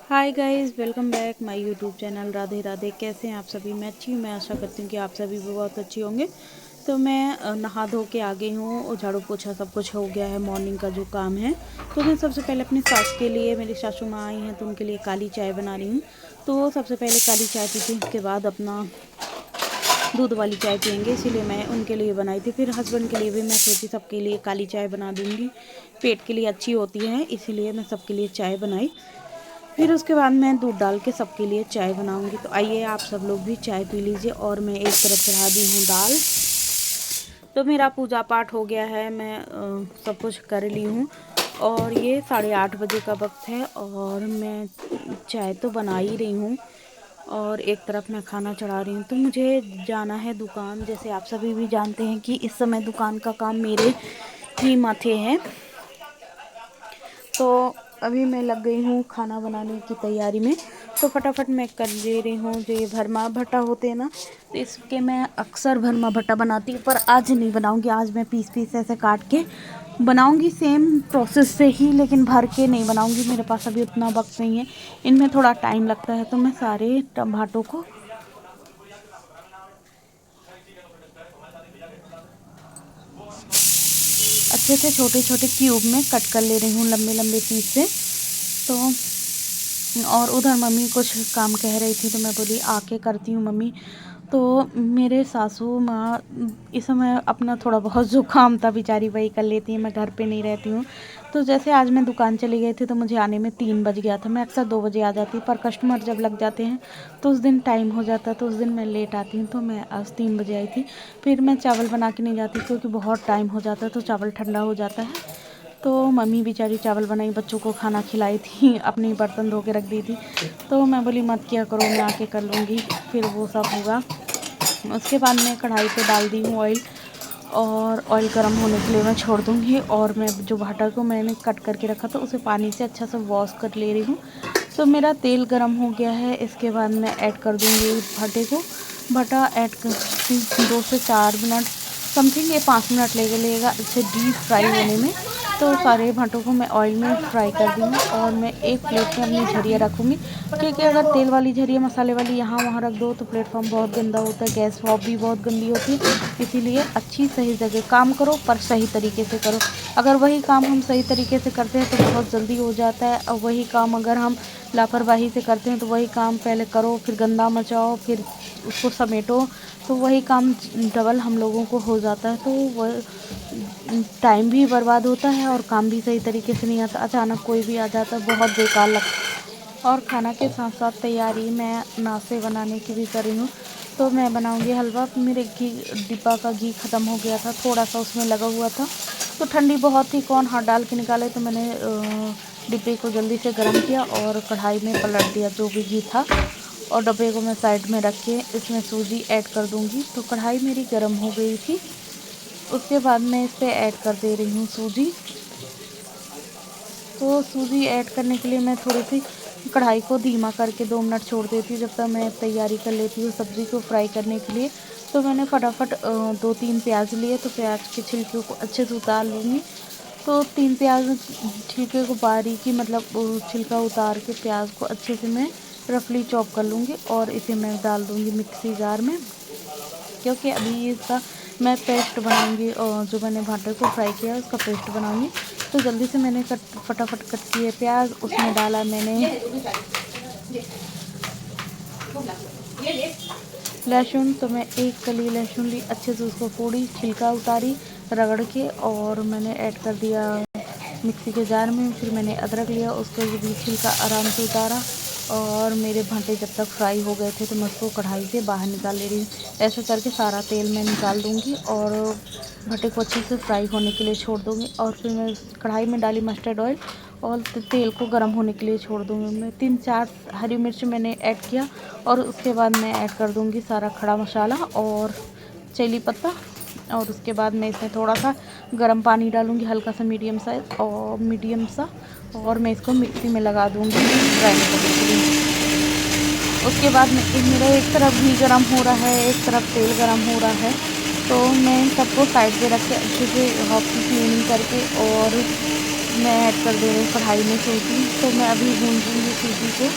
Hi guys, welcome back my YouTube channel. Radhe Radhe. कैसे हैं आप सभी? मैं अच्छी हूँ। मैं आशा करती हूँ कि आप सभी भी बहुत अच्छे होंगे। तो मैं नहा धो के आ गई हूँ और झाड़ू पोछा सब कुछ हो गया है। मॉर्निंग का जो काम है, तो मैं सबसे पहले अपनी सास के लिए, मेरी सासू माँ आई हैं तो उनके लिए काली चाय बना रही हूँ। तो सबसे पहले काली चाय पीती हूँ, उसके बाद अपना दूध वाली चाय पियेंगे, इसीलिए मैं उनके लिए बनाई थी। फिर हस्बैंड के लिए भी मैं सोची सबके लिए काली चाय बना दूँगी, पेट के लिए अच्छी होती है, इसीलिए मैं सबके लिए चाय बनाई। फिर उसके बाद मैं दूध डाल के सबके लिए चाय बनाऊंगी। तो आइए आप सब लोग भी चाय पी लीजिए। और मैं एक तरफ चढ़ा दी हूँ दाल। तो मेरा पूजा पाठ हो गया है, मैं सब कुछ कर ली हूँ। और ये 8:30 बजे का वक्त है और मैं चाय तो बना ही रही हूँ और एक तरफ मैं खाना चढ़ा रही हूँ। तो मुझे जाना है दुकान। जैसे आप सभी भी जानते हैं कि इस समय दुकान का काम मेरे ही माथे है। तो अभी मैं लग गई हूँ खाना बनाने की तैयारी में। तो फटाफट मैं कर ले रही हूँ। जो ये भरमा भट्टा होते हैं ना, तो इसके मैं अक्सर भरमा भट्टा बनाती हूँ, पर आज नहीं बनाऊँगी। आज मैं पीस पीस ऐसे काट के बनाऊँगी, सेम प्रोसेस से ही, लेकिन भर के नहीं बनाऊँगी। मेरे पास अभी उतना वक्त नहीं है, इनमें थोड़ा टाइम लगता है। तो मैं सारे टमाटो को अच्छे से छोटे छोटे क्यूब में कट कर ले रही हूँ, लंबे लंबे पीस से। तो और उधर मम्मी कुछ काम कह रही थी, तो मैं बोली आके करती हूँ मम्मी। तो मेरे सासू माँ इस समय अपना थोड़ा बहुत जो काम था बेचारी वही कर लेती है, मैं घर पे नहीं रहती हूँ। तो जैसे आज मैं दुकान चली गई थी तो मुझे आने में 3 बज गया था। मैं अक्सर 2 बजे आ जाती, पर कस्टमर जब लग जाते हैं तो उस दिन टाइम हो जाता है, तो उस दिन मैं लेट आती हूँ। तो मैं आज 3 बजे आई थी। फिर मैं चावल बना के नहीं जाती क्योंकि बहुत टाइम हो जाता है, तो चावल ठंडा हो जाता है। तो मम्मी बेचारी चावल बनाई, बच्चों को खाना खिलाई थी, अपनी बर्तन धो के रख दी थी। तो मैं बोली मत किया करो, मैं आके कर लूँगी, फिर वो सब होगा। उसके बाद मैं कढ़ाई पे डाल दी हूँ ऑयल, और ऑयल गर्म होने के लिए मैं छोड़ दूँगी। और मैं जो भटा को मैंने कट करके रखा था उसे पानी से अच्छा से वॉश कर ले रही हूँ। तो मेरा तेल गर्म हो गया है। इसके बाद मैं ऐड कर दूँगी भटे को। भटा ऐड करती 2 से 4 मिनट समथिंग, ये 5 मिनट लेगा अच्छे डीप फ्राई होने में। तो सारे भटों को मैं ऑयल में फ्राई कर दूँगी और मैं एक प्लेट में अपनी झरिया रखूँगी, क्योंकि अगर तेल वाली झरिया मसाले वाली यहाँ वहाँ रख दो तो प्लेटफॉर्म बहुत गंदा होता है, गैस वॉब भी बहुत गंदी होती है। इसीलिए अच्छी सही जगह काम करो, पर सही तरीके से करो। अगर वही काम हम सही तरीके से करते हैं तो बहुत जल्दी हो जाता है, और वही काम अगर हम लापरवाही से करते हैं तो वही काम पहले करो, फिर गंदा मचाओ, फिर उसको समेटो, तो वही काम डबल हम लोगों को हो जाता है। तो वह टाइम भी बर्बाद होता है और काम भी सही तरीके से नहीं आता। अचानक कोई भी आ जाता है, बहुत बेकार लगता है। और खाना के साथ साथ तैयारी मैं नाश्ते बनाने की भी कर रही हूँ। तो मैं बनाऊँगी हलवा। मेरे घी डिब्बा का घी ख़त्म हो गया था, थोड़ा सा उसमें लगा हुआ था। तो ठंडी बहुत थी, कौन हाथ डाल के निकाले। तो मैंने डिब्बे को जल्दी से गर्म किया और कढ़ाई में पलट दिया जो भी घी था, और डब्बे को मैं साइड में रख के इसमें सूजी ऐड कर दूँगी। तो कढ़ाई मेरी गर्म हो गई थी। उसके बाद मैं इस पर ऐड कर दे रही हूँ सूजी। तो सूजी ऐड करने के लिए मैं थोड़ी सी कढ़ाई को धीमा करके 2 मिनट छोड़ देती हूँ, जब तक मैं तैयारी कर लेती हूँ सब्ज़ी को फ्राई करने के लिए। तो मैंने फटाफट 2-3 प्याज लिए, तो प्याज के छिलके को अच्छे से उतार लूँगी। तो 3 प्याज छिलके को बारीकी मतलब छिलका उतार के प्याज को अच्छे से मैं रफली चॉप कर लूँगी, और इसे मैं डाल दूँगी मिक्सी जार में, क्योंकि अभी इसका मैं पेस्ट बनाऊँगी। और जो मैंने भाटे को फ्राई किया है उसका पेस्ट बनाऊँगी। तो जल्दी से मैंने फटाफट कट किए प्याज, उसमें डाला मैंने लहसुन। तो मैं एक कली लहसुन ली, अच्छे से उसको फोड़ी, छिलका उतारी रगड़ के, और मैंने ऐड कर दिया मिक्सी के जार में। फिर मैंने अदरक लिया, उसको भी छिलका आराम से उतारा। और मेरे भांटे जब तक फ्राई हो गए थे तो मैं उसको कढ़ाई से बाहर निकाल ले रही हूँ। ऐसे करके सारा तेल मैं निकाल दूँगी और भटे को अच्छे से फ्राई होने के लिए छोड़ दूँगी। और फिर मैं कढ़ाई में डाली मस्टर्ड ऑयल, और तेल को गर्म होने के लिए छोड़ दूँगी। मैं 3-4 हरी मिर्च मैंने ऐड किया, और उसके बाद मैं ऐड कर दूँगी सारा खड़ा मसाला और चिली पत्ता। और उसके बाद मैं इसमें थोड़ा सा गर्म पानी डालूँगी, हल्का सा मीडियम साइज़ और मीडियम सा, और मैं इसको मिक्सी में लगा दूँगी ग्राइंड करने के लिए। उसके बाद मेरा एक तरफ घी गर्म हो रहा है, एक तरफ तेल गर्म हो रहा है। तो मैं सबको साइड पे रख के अच्छे से हाथ की क्लीनिंग करके और मैं ऐड कर दे रही हूँ कढ़ाई में सूजी। तो मैं अभी भून दूँगी सूजी को।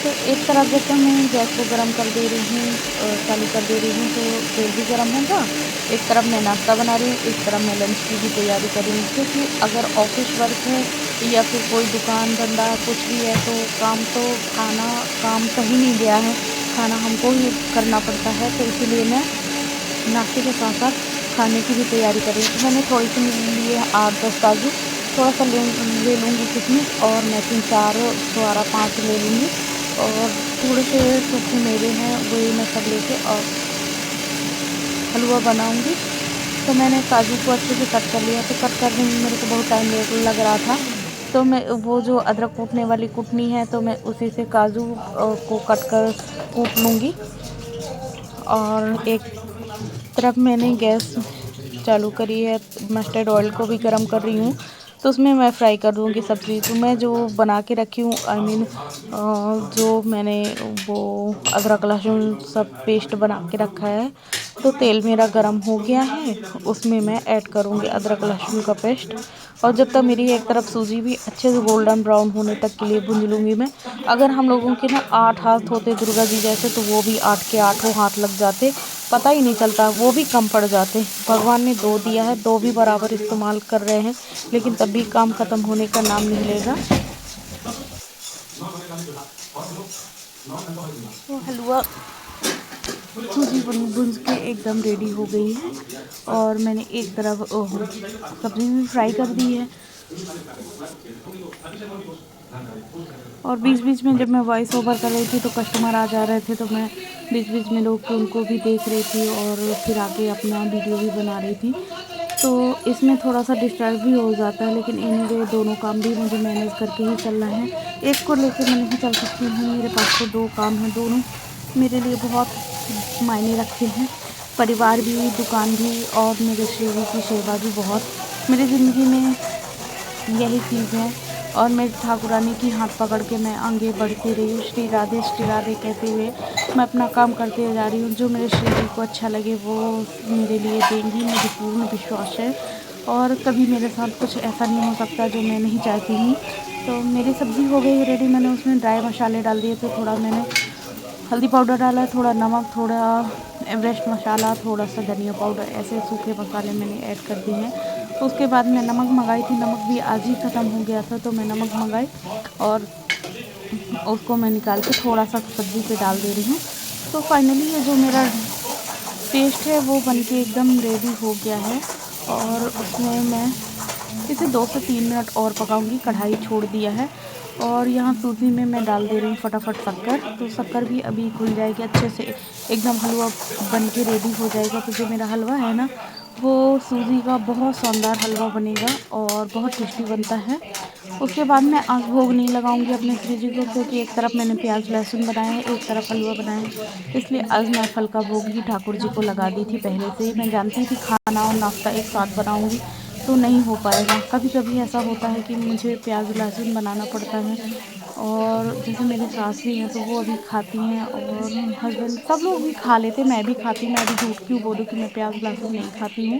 तो एक तरफ जब तक मैं गैस को गर्म कर दे रही हूँ, चालू कर दे रही हूँ, तो तेल भी गर्म होगा। एक तरफ मैं नाश्ता बना रही हूँ, एक तरफ मैं लंच की भी तैयारी कर रही हूँ, क्योंकि अगर ऑफिस वर्क है या फिर कोई दुकान धंधा कुछ भी है तो काम कहीं नहीं गया है, खाना हमको ही करना पड़ता है। तो इसीलिए मैं नाश्ते के साथ साथ खाने की भी तैयारी कर रही हूँ। तो मैंने थोड़ी सी लिए 8-10 काजू, थोड़ा सा ले लूँगी किशमिश, और मैं 3-4 छुहारा 5 ले लूँगी, और थोड़े से सूखे मेवे हैं वही मैं सब लेके और हलवा बनाऊँगी। तो मैंने काजू को अच्छे से कट कर लिया। तो कट करने में मेरे को बहुत टाइम लग रहा था, तो मैं वो जो अदरक कूटने वाली कुटनी है, तो मैं उसी से काजू को कट कर कूट लूँगी। और एक तरफ मैंने गैस चालू करी है, मस्टर्ड ऑयल को भी गर्म कर रही हूँ। तो उसमें मैं फ्राई कर दूँगी सब्ज़ी। तो मैं जो बना के रखी हूँ, आई मीन जो मैंने वो अदरक लहसुन सब पेस्ट बना के रखा है, तो तेल मेरा गर्म हो गया है, उसमें मैं ऐड करूँगी अदरक लहसुन का पेस्ट। और जब तक मेरी एक तरफ सूजी भी अच्छे से गोल्डन ब्राउन होने तक के लिए भून लूँगी मैं। अगर हम लोगों के ना 8 हाथ होते दुर्गा जी जैसे, तो वो भी 8 के 8 हाथ लग जाते, पता ही नहीं चलता, वो भी कम पड़ जाते। भगवान ने 2 दिया है, 2 भी बराबर इस्तेमाल कर रहे हैं, लेकिन तब भी काम ख़त्म होने का नाम नहीं लेगा। तो हलवा सूजी भून के एकदम रेडी हो गई है, और मैंने एक तरफ सब्ज़ी भी फ्राई कर दी है। और बीच-बीच में जब मैं वॉइस ओवर कर रही थी तो कस्टमर आ जा रहे थे, तो मैं बीच-बीच में उनको भी देख रही थी, और फिर आके अपना वीडियो भी बना रही थी। तो इसमें थोड़ा सा डिस्टर्ब भी हो जाता है, लेकिन एनीवे दोनों काम भी मुझे मैनेज करके ही चलना है। एक को लेकर मैं नहीं चल सकती हूँ, मेरे पास तो 2 काम हैं, दोनों मेरे लिए बहुत मायने रखते हैं। परिवार भी, दुकान भी, और मेरे शरीर की सेवा भी बहुत। मेरी ज़िंदगी में यही चीज़ है, और मेरी ठाकुरानी की हाथ पकड़ के मैं आगे बढ़ती रही हूँ। श्री राधे कहते हुए मैं अपना काम करते जा रही हूँ। जो मेरे शरीर को अच्छा लगे वो मेरे लिए देंगी, मुझे पूर्ण विश्वास है। और कभी मेरे साथ कुछ ऐसा नहीं हो सकता जो मैं नहीं चाहती हूँ। तो मेरी सब्ज़ी हो गई रेडी। मैंने उसमें ड्राई मसाले डाल दिए थे, थोड़ा मैंने हल्दी पाउडर डाला, थोड़ा नमक, थोड़ा एवरेस्ट मसाला, थोड़ा सा धनिया पाउडर, ऐसे सूखे मसाले मैंने ऐड कर दिए हैं। तो उसके बाद मैं नमक मंगाई थी, नमक भी आज ही ख़त्म हो गया था, तो मैं नमक मंगाई और उसको मैं निकाल के थोड़ा सा सब्ज़ी पे डाल दे रही हूँ। तो फाइनली ये जो मेरा पेस्ट है वो बनके एकदम रेडी हो गया है, और उसमें मैं इसे 2 से 3 मिनट और पकाऊंगी। कढ़ाई छोड़ दिया है, और यहाँ सूजी में मैं डाल दे रही हूँ फटाफट शक्कर। तो शक्कर भी अभी घुल जाएगी अच्छे से, एकदम हलवा बन के रेडी हो जाएगा। तो जो मेरा हलवा है ना, वो सूजी का बहुत शानदार हलवा बनेगा और बहुत टेस्टी बनता है। उसके बाद मैं आज भोग नहीं लगाऊंगी अपने श्री जी को, क्योंकि एक तरफ मैंने प्याज लहसुन बनाया है, एक तरफ हलवा बनाया है, इसलिए आज मैं फल का भोग ही ठाकुर जी को लगा दी थी। पहले से ही मैं जानती थी खाना और नाश्ता एक साथ बनाऊंगी तो नहीं हो पाएगा। कभी कभी ऐसा होता है कि मुझे प्याज लहसुन बनाना पड़ता है, और जैसे मेरी सास भी हैं तो वो अभी खाती हैं, और हस्बैंड सब लोग भी खा लेते, मैं भी खाती। मैं अभी झूठ क्यों बोलूँ कि मैं प्याज लहसुन नहीं खाती हूँ।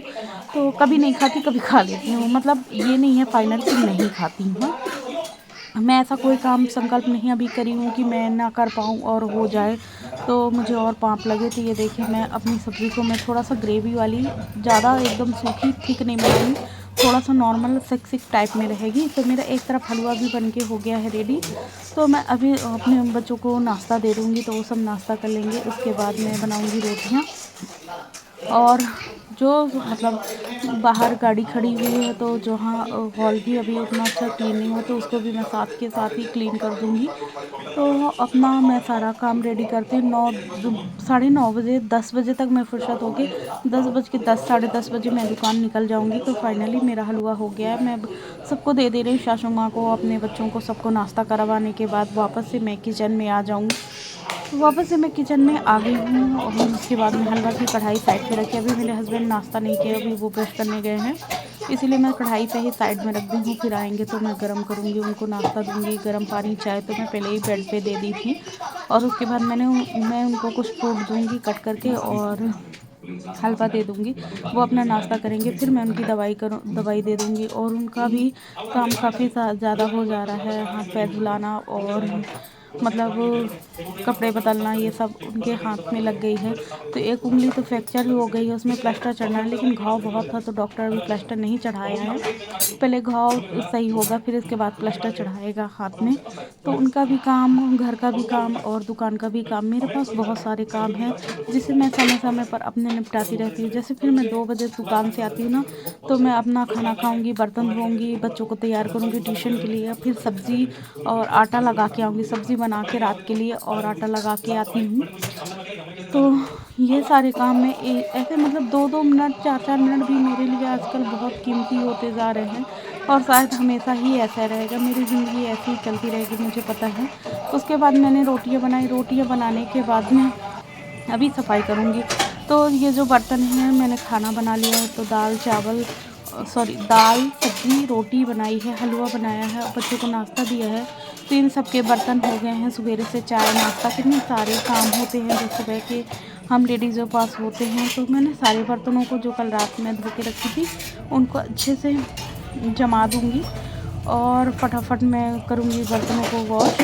तो कभी नहीं खाती, कभी खा लेती हूँ, मतलब ये नहीं है फाइनल कि नहीं खाती हूँ। मैं ऐसा कोई काम संकल्प नहीं अभी करी हूँ कि मैं ना कर पाऊँ और हो जाए तो मुझे और पाप लगे। तो ये देखिए, मैं अपनी सब्ज़ी को मैं थोड़ा सा ग्रेवी वाली, ज़्यादा एकदम सूखी थिक नहीं बनाई, थोड़ा सा नॉर्मल सिक टाइप में रहेगी। तो मेरा एक तरफ हलवा भी बन के हो गया है रेडी। तो मैं अभी अपने बच्चों को नाश्ता दे दूँगी, तो वो सब नाश्ता कर लेंगे। उसके बाद मैं बनाऊँगी रोटियाँ, और जो मतलब बाहर गाड़ी खड़ी हुई है तो जहाँ हॉल भी अभी उतना अच्छा क्लीन नहीं हुआ, तो उसको भी मैं साथ के साथ ही क्लीन कर दूँगी। तो अपना मैं सारा काम रेडी करती हूँ। 9 साढ़े 9 बजे 10 बजे तक मैं फुर्सत होके 10 बज के 10 साढ़े 10 बजे मैं दुकान निकल जाऊँगी। तो फाइनली मेरा हलवा हो गया है। मैं सबको दे रही हूँ, सासू माँ को, अपने बच्चों को, सबको नाश्ता करवाने के बाद वापस से मैं किचन में आ जाऊँगी। वापस से मैं किचन में आ गई हूँ, और उसके बाद में हलवा की कढ़ाई साइड पे रखी। अभी मेरे हस्बैंड नाश्ता नहीं किया, अभी वो ब्रश करने गए हैं, इसीलिए मैं कढ़ाई पे ही साइड में रख दी हूँ। फिर आएंगे तो मैं गर्म करूँगी, उनको नाश्ता दूँगी। गर्म पानी चाय तो मैं पहले ही बेड पे दे दी थी, और उसके बाद मैं उनको कुछ फ्रूट दूँगी कट करके, और हलवा दे दूँगी, वो अपना नाश्ता करेंगे, फिर मैं उनकी दवाई दे दूँगी। और उनका भी काम काफ़ी ज़्यादा हो जा रहा है, हाथ-पैर धुलाना और मतलब कपड़े बदलना, ये सब उनके हाथ में लग गई है। तो एक उँगली तो फ्रैक्चर ही हो गई है, उसमें प्लास्टर चढ़ना है, लेकिन घाव बहुत था तो डॉक्टर अभी प्लास्टर नहीं चढ़ाया है। पहले घाव सही होगा, फिर इसके बाद प्लास्टर चढ़ाएगा हाथ में। तो उनका भी काम, घर का भी काम और दुकान का भी काम, मेरे पास बहुत सारे काम हैं जिसे मैं समय-समय पर अपने निपटाती रहती हूँ। जैसे फिर मैं 2 बजे दुकान से आती हूँ ना, तो मैं अपना खाना खाऊँगी, बर्तन धोऊँगी, बच्चों को तैयार करूँगी ट्यूशन के लिए, फिर सब्ज़ी और आटा लगा के आऊँगी, सब्ज़ी बना के रात के लिए और आटा लगा के आती हूँ। तो ये सारे काम में ऐसे मतलब 2-2 मिनट, 4-4 मिनट भी मेरे लिए आजकल बहुत कीमती होते जा रहे हैं और शायद हमेशा ही ऐसा रहेगा, मेरी ज़िंदगी ऐसी ही चलती रहेगी, मुझे पता है। उसके बाद मैंने रोटियाँ बनाई, रोटियाँ बनाने के बाद में अभी सफाई करूँगी। तो ये जो बर्तन हैं, मैंने खाना बना लिया है, तो दाल चावल दाल सब्ज़ी रोटी बनाई है, हलवा बनाया है और बच्चों को नाश्ता दिया है। तो इन सब के बर्तन हो गए हैं। सवेरे से चाय नाश्ता कितने सारे काम होते हैं जो सुबह के हम लेडीज़ों के पास होते हैं। तो मैंने सारे बर्तनों को जो कल रात में धो के रखी थी उनको अच्छे से जमा दूँगी और फटाफट मैं करूँगी बर्तनों को वॉश।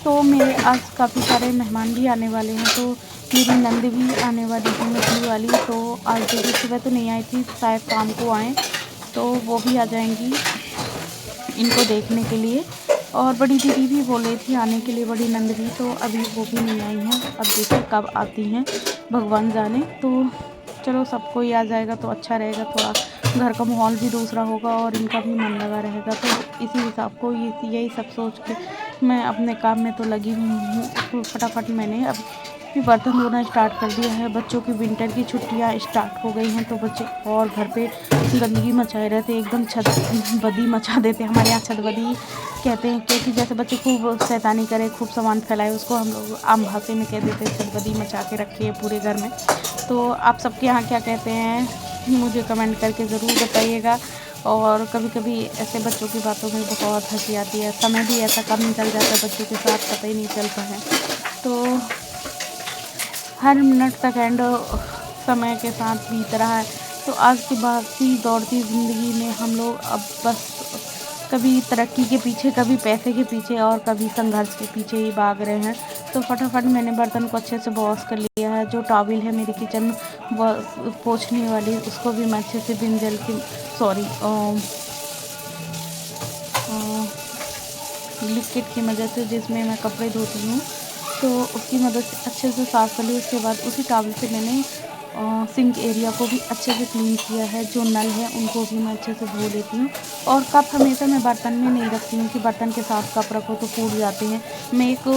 तो मेरे आज काफ़ी सारे मेहमान भी आने वाले हैं, तो मेरी नंद भी आने वाली है मछली वाली। तो आज देखिए सुबह तो नहीं आई थी, शायद शाम को आएँ, तो वो भी आ जाएंगी इनको देखने के लिए। और बड़ी दीदी भी बोले थी आने के लिए, बड़ी नंद भी, तो अभी वो भी नहीं आई हैं। अब देखिए कब आती हैं, भगवान जाने। तो चलो सबको ही आ जाएगा तो अच्छा रहेगा, थोड़ा घर का माहौल भी दूसरा होगा और इनका भी मन लगा रहेगा। तो इसी हिसाब को यही सब सोच के मैं अपने काम में तो लगी हुई हूँ। तो फटाफट मैंने अब भी बर्तन धोना स्टार्ट कर दिया है। बच्चों की विंटर की छुट्टियाँ स्टार्ट हो गई हैं, तो बच्चे और घर पे गंदगी मचाए रहते, एकदम छत बदी मचा देते। हमारे यहाँ छत बदी कहते हैं, क्योंकि जैसे बच्चे खूब शैतानी करे, खूब सामान फैलाए, उसको हम लोग आम भाषा में कह देते हैं छत बदी मचा के रखी है पूरे घर में। तो आप सबके यहाँ क्या कहते हैं, मुझे कमेंट करके ज़रूर बताइएगा। और कभी कभी ऐसे बच्चों की बातों में बहुत हंसी आती है, समय भी ऐसा कम निकल जाता है बच्चों के साथ, पता ही नहीं चलता है। तो हर मिनट सेकंड समय के साथ बीत रहा है। तो आज की भागती दौड़ती ज़िंदगी में हम लोग अब बस कभी तरक्की के पीछे, कभी पैसे के पीछे और कभी संघर्ष के पीछे ही भाग रहे हैं। तो फटाफट मैंने बर्तन को अच्छे से वॉश कर लिया है। जो टॉवल है मेरी किचन पोंछने वाली, उसको भी मैं अच्छे से विम जेल की लिक्विड की मदद से, जिसमें मैं कपड़े धोती हूँ, तो उसकी मदद से अच्छे से साफ़ कर ली। उसके बाद उसी टॉवल से मैंने सिंक एरिया को भी अच्छे से क्लीन किया है। जो नल है उनको भी मैं अच्छे से धो लेती हूँ। और कप हमेशा मैं बर्तन में नहीं रखती हूँ कि बर्तन के साथ कप रखो तो फूट जाते हैं। मैं एक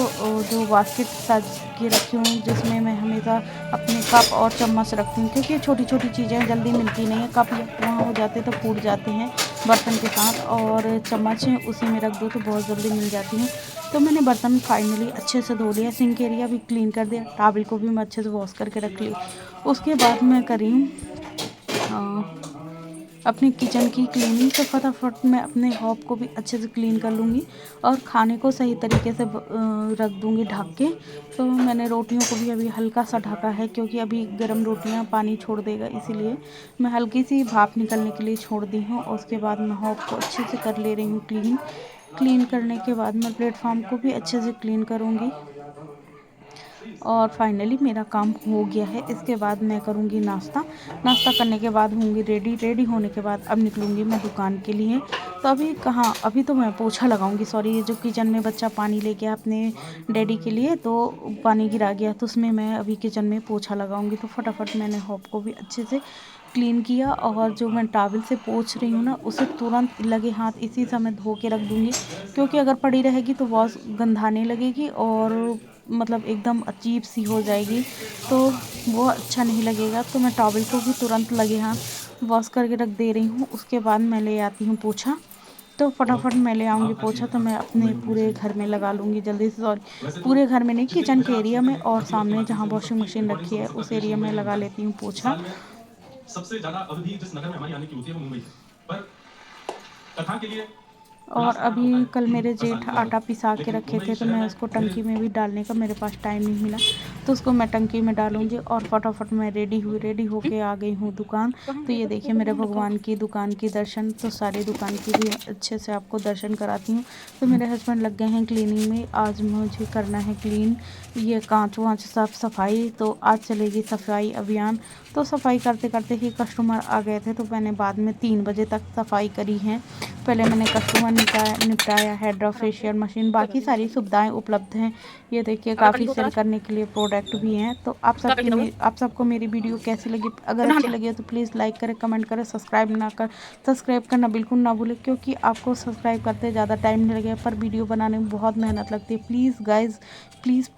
जो बास्केट सज के रखी हूँ, जिसमें मैं हमेशा अपने कप और चम्मच रखती हूँ, क्योंकि छोटी छोटी चीज़ें जल्दी मिलती नहीं है। कप वहाँ हो जाते तो फूट जाते हैं बर्तन के साथ, और चम्मच उसी में रख दो तो बहुत जल्दी मिल जाती हैं। तो मैंने बर्तन फाइनली अच्छे से धो लिया, सिंक एरिया भी क्लीन कर दिया, टॉवल को भी मैं अच्छे से वॉश करके रख ली। उसके बाद मैं करी अपनी किचन की क्लीनिंग। तो फटाफट मैं अपने हॉब को भी अच्छे से क्लीन कर लूँगी और खाने को सही तरीके से रख दूँगी ढक के। तो मैंने रोटियों को भी अभी हल्का सा ढका है, क्योंकि अभी गर्म रोटियां पानी छोड़ देगा, इसीलिए मैं हल्की सी भाप निकलने के लिए छोड़ दी हूँ। उसके बाद मैं हॉब को अच्छे से कर ले रही हूँ क्लीन करने के बाद मैं प्लेटफॉर्म को भी अच्छे से क्लीन करूँगी। और फाइनली मेरा काम हो गया है। इसके बाद मैं करूँगी नाश्ता करने के बाद होंगी रेडी होने के बाद अब निकलूँगी मैं दुकान के लिए। तो अभी कहाँ, अभी तो मैं पोछा लगाऊँगी। सॉरी, ये जो किचन में बच्चा पानी ले गया अपने डैडी के लिए, तो पानी गिरा गया, तो उसमें मैं अभी किचन में पोछा लगाऊँगी। तो फटाफट मैंने हॉब को भी अच्छे से क्लीन किया, और जो मैं टॉवल से पोंछ रही हूँ ना, उसे तुरंत लगे हाथ इसी समय धो के रख दूँगी, क्योंकि अगर पड़ी रहेगी तो बहुत गंधाने लगेगी और मतलब एकदम अजीब सी हो जाएगी, तो वो अच्छा नहीं लगेगा। तो मैं टॉवल को भी तुरंत लगे हाथ वॉश करके रख दे रही हूँ। उसके बाद मैं ले आती हूँ पोछा। तो फटाफट मैं ले आऊँगी पोछा, तो मैं अपने पूरे घर में लगा लूँगी जल्दी से। सॉरी, पूरे घर में नहीं, किचन के एरिया में और सामने जहाँ वॉशिंग मशीन रखी है उस एरिया में लगा लेती हूँ पोछा। सबसे ज़्यादा अवधि जिस नगर में हमारी आने की होती है वो मुंबई है। पर कथा के लिए और अभी कल मेरे जेठ आटा पिसा के रखे थे तो मैं उसको टंकी में भी डालने का मेरे पास टाइम नहीं मिला, तो उसको मैं टंकी में डालूँगी। और फटाफट मैं रेडी होके आ गई हूँ दुकान। तो ये देखिए मेरे भगवान की दुकान की दर्शन, तो सारी दुकान की भी अच्छे से आपको दर्शन कराती हूँ। तो मेरे हस्बैंड लग गए हैं क्लीनिंग में, आज मुझे करना है क्लीन, ये कांच वाँच साफ सफाई, तो आज चलेगी सफाई अभियान। तो सफाई करते करते ही कस्टमर आ गए थे, तो मैंने बाद में 3 बजे तक सफाई करी है। पहले मैंने कस्टमर निपटाया है। ड्रॉ फेशियल मशीन, बाकी सारी सुविधाएं उपलब्ध हैं। ये देखिए काफ़ी सेल करने के लिए प्रोडक्ट भी हैं। तो आप सबको मेरी वीडियो कैसी लगी? अगर अच्छी लगी हो तो प्लीज़ लाइक करें, कमेंट करें, सब्सक्राइब करना बिल्कुल ना भूलें, क्योंकि आपको सब्सक्राइब करते ज़्यादा टाइम नहीं लगेगा, पर वीडियो बनाने में बहुत मेहनत लगती है। Please guys, please